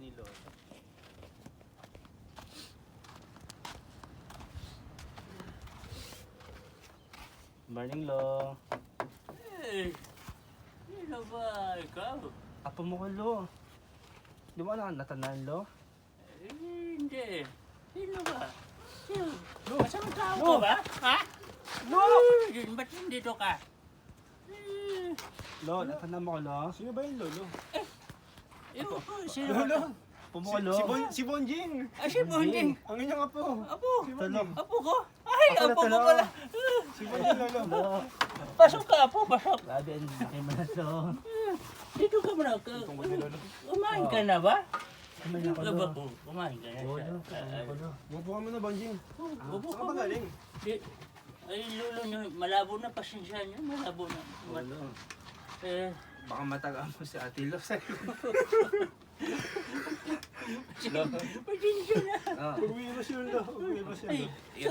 ni Lolo. Morning, Lo. Eh, sino ba ikaw? Apo mo ko, Lo. Di mo alam natanan, Lo? Hindi. Sino ba? Sino? Lo! Masamang tao Lo! ka ba? Ha? Lo! Ba't nandito ka? Lo, natanan mo ko, Lo? Sino ba yung lolo? Ewan ko, sino ba? Lolo! Apo mo ko, Lo? Si Bonjing! Si Bonjing. Ang inyong apo! Apo. Si Bonjing! Apo ko? Ay, Ako na apo ko talo. pala. Si Bonjing, lolo! Lo, Pasok ka, apo, pasok. grabe, ang laki mo na, Lo. Dito ka muna. Tungkol ni lolo. Kumain ka na ba? Kumain ako, Lo. Kumain ka na. Oo, Lo. Kumain ako, Lo. Bupo ka muna, Bonjing. Upo Saan ka ka ba galing? Ay, lolo nyo, malabo na, pasensya nyo, malabo na. Oo, Lo. Eh, Baka matagaan mo si Ate Lo sa'yo. pasensya na. Ah. Umiiwas yun, lo. Umiiwas Ay, yun.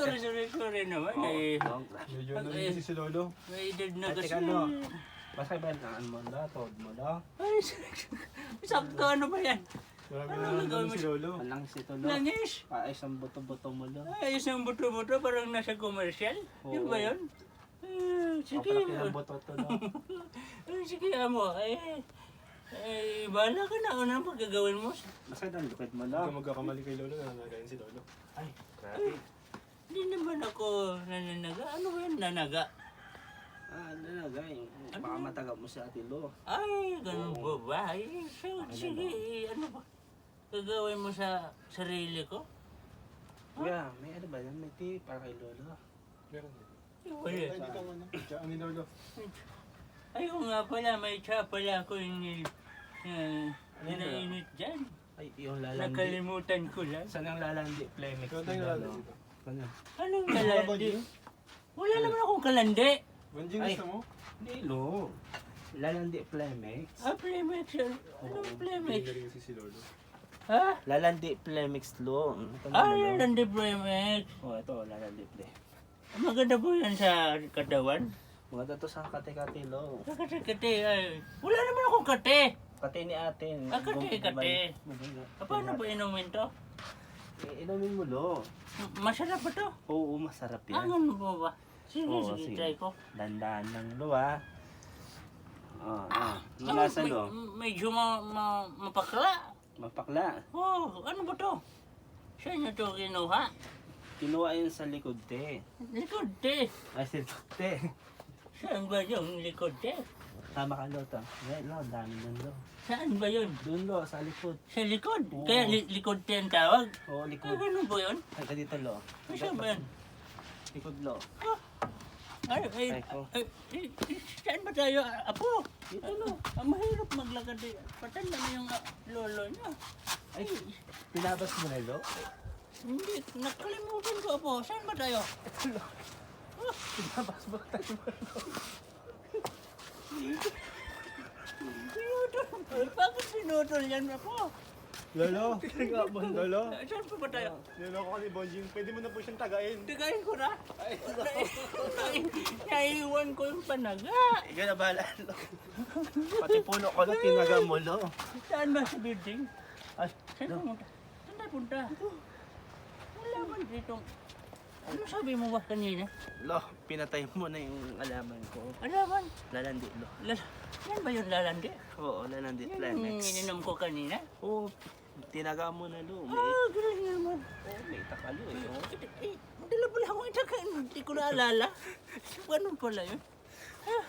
sorry naman. Oo, Eh, Lo. Medyo narinig si lolo. may edad na Ay, kasi. teka, Lo. Basta ba mo, Lo? Toad mo, Lo? Ay, sakto ano ba yan? Marami Ano na gagawin naman mo? si lolo. Walang sito, Lo. Langis. Paayos ang buto-buto mo, Lo. Ay, isang buto-buto parang nasa commercial. Yun ba Oo. yun? Sige. Kapalaki ang buto to, Lo. Sige, amo. Bahala ka na. Ano ang pagkagawin mo? Basta ang lupit mo, Huwag Lo. ka magkakamali kay lolo, nananagayin si lolo. Ay, grabe. Hindi naman ako nananaga. Ano ba yan? Nanaga? Ah, nalagay. Baka matagal mo si Ate Lo. Ay, ganun ba ba? Ay, sige, ano ba? Gagawin mo sa sarili ko? Kuya, may ano ba yan? May tea para kay Lolo. Meron. Wala. Ay, dito ang ano. Tsaka ni lolo. Ay, oo nga pala, may tsa pala ako yung ninainit dyan. Ay, yung lalandi. Nakalimutan ko lang. Saan ang lalandi? Plemix. Ikaw tayo lalo dito. Ano? Anong Ano ba, kalandi? Bonjing? Wala naman akong kalandi. Bonjing, Ay. gusto mo? Hindi, Lo. Lalandi Plemix. Playmax yun. Anong Playmax? Galing kasi si lolo. Ha? Lalandi Plemix, Lo. Ito Ah, naman, Lo. kalandi Playmax. Oh, ito, lalandi Plemix. Maganda po yan sa katawan. Mga dato sa kate-kate, Lo. Kate, ay. Wala naman akong kate. Kate ni ate. Ah, kate. Paano ba inumin to? Inumin mo, Lo. Masarap ba to? Oo, masarap yan. Ano po ba? Sige, Oo, sige, sige. try ko. Dandaan lang, Lo, ah. Ang Ano, lasa, Lo? medyo mapakla. Mapakla. Oh, ano ba to? Saan nyo to kinuha? Kinuha yun sa likod, te. Likod, te. Ay, sa likod, te. Saan ba yung likod, te? Tama ka, Lo, to. Ngayon, Lo, ang dami nun, Lo. Saan ba yun? Doon, Lo, sa likod. Sa likod. Oo. Kaya likod te ang tawag. Oo, Ah, likod. ganun ba yun? Ay, dito, Lo. Saan ba yun? Likod, Lo. Ay, ko. saan ba tayo? Apo, Dito, Lo. mahirap maglakad eh. Patanda na yung lolo niya. Ay, pinabas mo na, Lo. Hindi, nakalimutan ko po. Saan ba tayo? Pinabas mo tayo, Lo. Pinutol. Bakit pinutol yan po? Lolo! Lolo! Saan pa ba tayo? Lolo ko ni Bonjing. Pwede mo na po siyang tagain. Tigayin ko na. Naiiwan ko yung panaga. Ikaw na bahala, Lo. Pati puno ko na tinaga mo, Lo. Saan ba sa building? Ay, Saan Lo. pumunta? Saan tayo punta? Wala man dito. Ano sabi mo ba kanina? Lo, pinatay mo na yung alaman ko. Alaman. Lalandi, Lo. Yan ba yung lalandi? Oo, lalandi, Yan yung Plemix. ininom ko kanina? Oo, tinaga mo na, Lo. May, Ah, galing naman. may takalo, eh. Oo. Madala pala akong itakain. Hindi ko naalala. Ganun pala yun. Ah,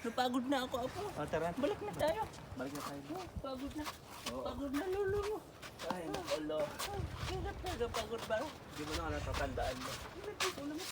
napagod na ako, Apo. O, tara. Balik na tayo. Balik na tayo. Oh, pagod na. Oo. Pagod na, lolo mo. Ay, naku, Lo. Hirap talaga, pagod ba? Hindi mo na ka natatandaan, Lo. Hindi ko naman.